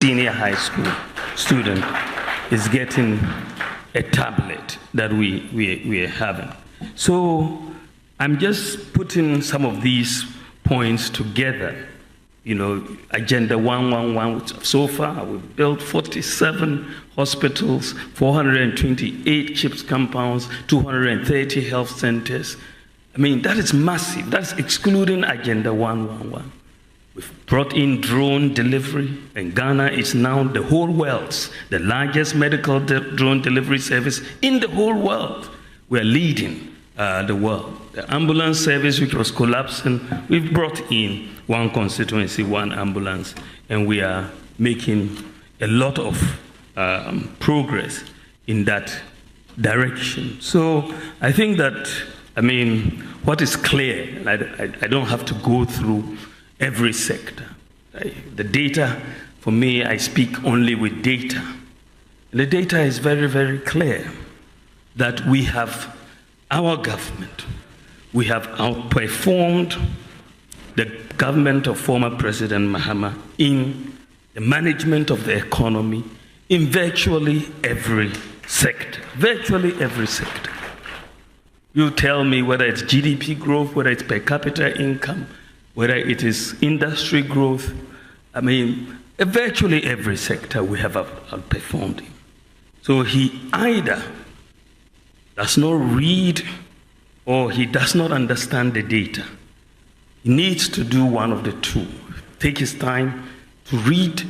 senior high school student is getting a tablet that we are having. So I'm just putting some of these points together. You know, Agenda 111, so far we've built 47 hospitals, 428 CHIPS compounds, 230 health centers. I mean, that is massive. That's excluding Agenda 111. We've brought in drone delivery, and Ghana is now the whole world's, the largest medical drone delivery service in the whole world. We're leading the world. The ambulance service, which was collapsing, we've brought in one constituency, one ambulance, and we are making a lot of progress in that direction. So I think that, I mean, what is clear, I don't have to go through every sector. The data, for me, I speak only with data. And the data is very, very clear that we have our government. We have outperformed the government of former President Mahama in the management of the economy in virtually every sector. Virtually every sector. You tell me whether it's GDP growth, whether it's per capita income, whether it is industry growth. I mean, virtually every sector we have outperformed him. So he either does not read or he does not understand the data. He needs to do one of the two. Take his time to read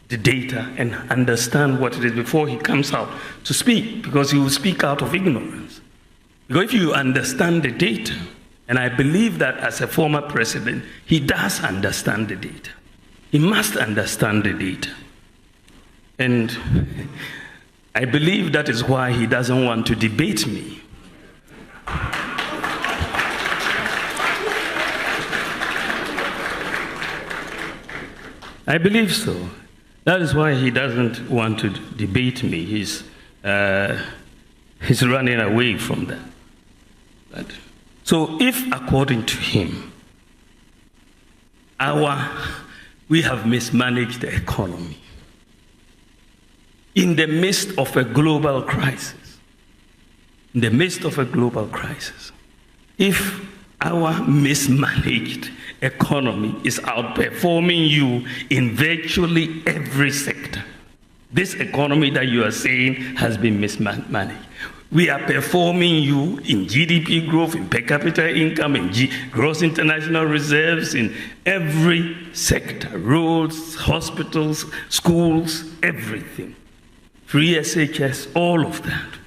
the data and understand what it is before he comes out to speak, because he will speak out of ignorance. Because if you understand the data, and I believe that as a former president, he does understand the data. He must understand the data. And I believe that is why he doesn't want to debate me. I believe so. That is why he doesn't want to debate me. He's running away from that. So if, according to him, we have mismanaged the economy in the midst of a global crisis, if our mismanaged economy is outperforming you in virtually every sector, this economy that you are saying has been mismanaged, we are performing you in GDP growth, in per capita income, in gross international reserves, in every sector, roads, hospitals, schools, everything. Free SHS, all of that.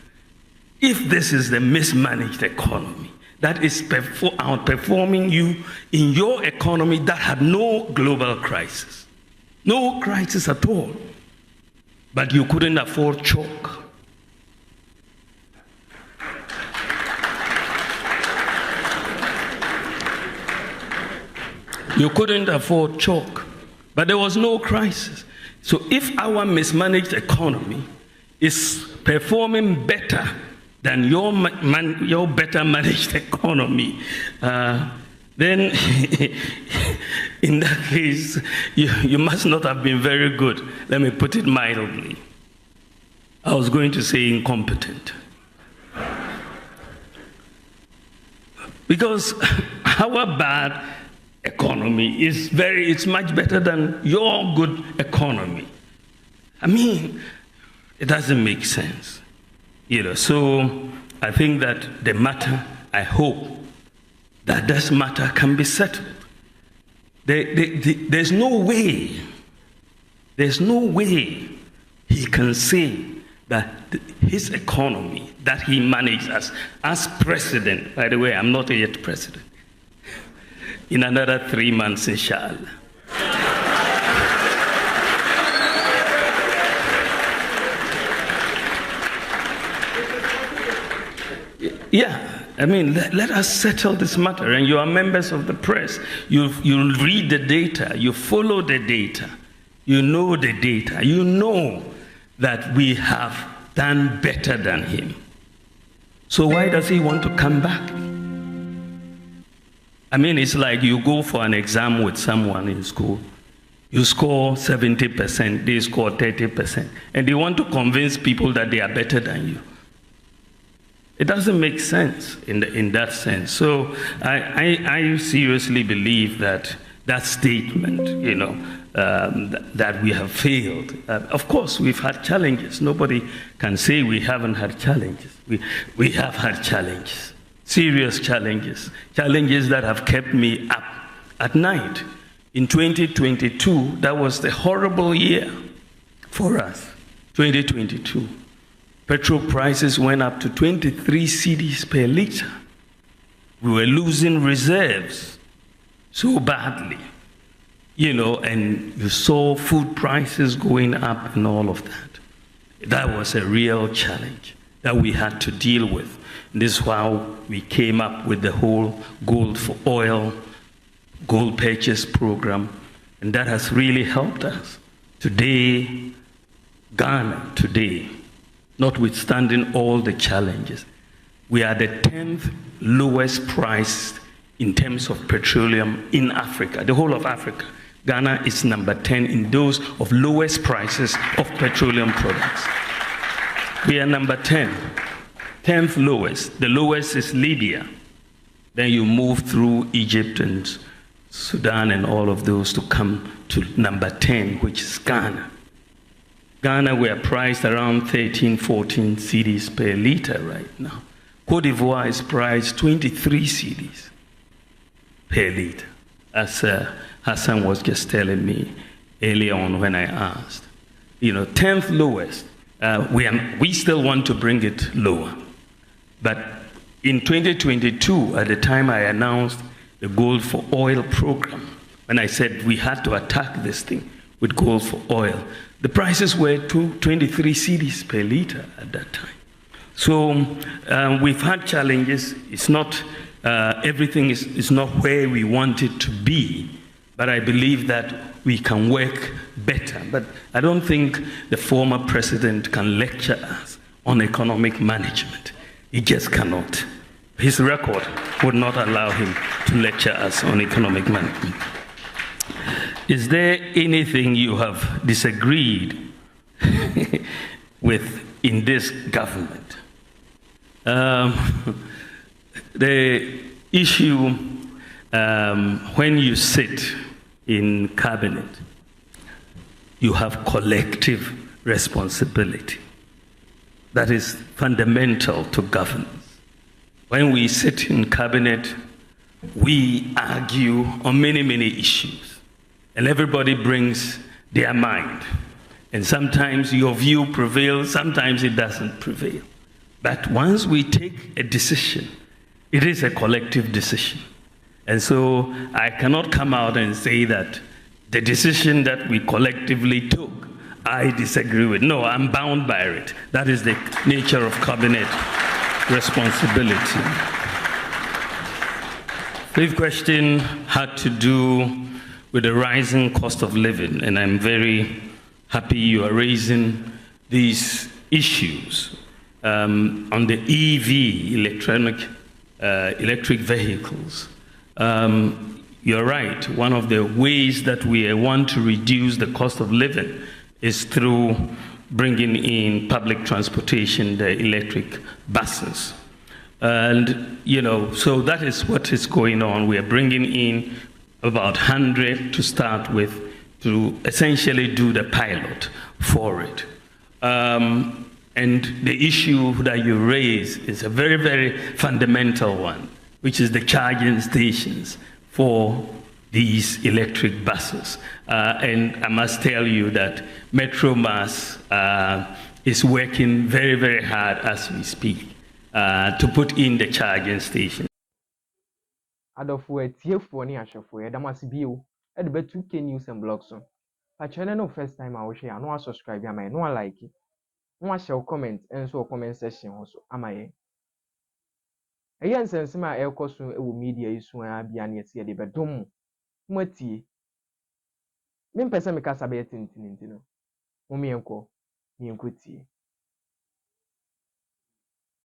If this is the mismanaged economy that is outperforming you in your economy that had no global crisis, no crisis at all, but you couldn't afford chalk. You couldn't afford chalk, but there was no crisis. So if our mismanaged economy is performing better than your better managed economy, then in that case, you must not have been very good. Let me put it mildly. I was going to say incompetent. Because our bad economy it's much better than your good economy. I mean, it doesn't make sense. So I think that the matter, I hope that this matter can be settled. There's no way he can say that his economy that he managed as president, by the way, I'm not yet president, in another 3 months, inshallah. Yeah, I mean, let us settle this matter. And you are members of the press. You read the data. You follow the data. You know the data. You know that we have done better than him. So why does he want to come back? I mean, it's like you go for an exam with someone in school, You score 70%, they score 30%, and they want to convince people that they are better than you. It doesn't make sense in that sense. So I seriously believe that statement, that we have failed. Of course, we've had challenges. Nobody can say we haven't had challenges. We have had challenges, serious challenges that have kept me up at night. In 2022, that was the horrible year for us, 2022. Petrol prices went up to 23 cedis per liter. We were losing reserves so badly, and you saw food prices going up and all of that. That was a real challenge that we had to deal with. And this is how we came up with the whole gold for oil, gold purchase program, and that has really helped us. Today, Ghana, notwithstanding all the challenges, we are the 10th lowest price in terms of petroleum in Africa, the whole of Africa. Ghana is number 10 in those of lowest prices of petroleum products. We are number 10, 10th lowest. The lowest is Libya. Then you move through Egypt and Sudan and all of those to come to number 10, which is Ghana. Ghana, we are priced around 13, 14 cedis per liter right now. Cote d'Ivoire is priced 23 cedis per liter, as Hassan was just telling me earlier on when I asked. 10th lowest. We still want to bring it lower. But in 2022, at the time I announced the Gold for Oil program, when I said we had to attack this thing with gold for oil, the prices were 23 cedis per liter at that time. So we've had challenges. It's not, everything is not where we want it to be, but I believe that we can work better. But I don't think the former president can lecture us on economic management. He just cannot. His record would not allow him to lecture us on economic management. Is there anything you have disagreed with in this government? The issue, when you sit in cabinet, you have collective responsibility. That is fundamental to governance. When we sit in cabinet, we argue on many, many issues, and everybody brings their mind. And sometimes your view prevails, sometimes it doesn't prevail. But once we take a decision, it is a collective decision. And so I cannot come out and say that the decision that we collectively took, I disagree with. No, I'm bound by it. That is the nature of cabinet responsibility. Fifth question had to do with the rising cost of living, and I'm very happy you are raising these issues on the EV, electric vehicles. You're right. One of the ways that we want to reduce the cost of living is through bringing in public transportation, the electric buses. And, so that is what is going on. We are bringing in about 100 to start with to essentially do the pilot for it. And the issue that you raise is a very, very fundamental one, which is the charging stations for these electric buses. And I must tell you that Metro Mass is working very, very hard as we speak to put in the charging station. Adolfo TF1 ni ashafo yedamasi bio e de betu K News and Blogs so pa channel no first time I share no subscribe am no like no share comment enso comment section ho so amaye eyen sensem a ekoso e wo media isu a bia na yesi de bedom matie me pese me kasa be tintin no mo me enko tie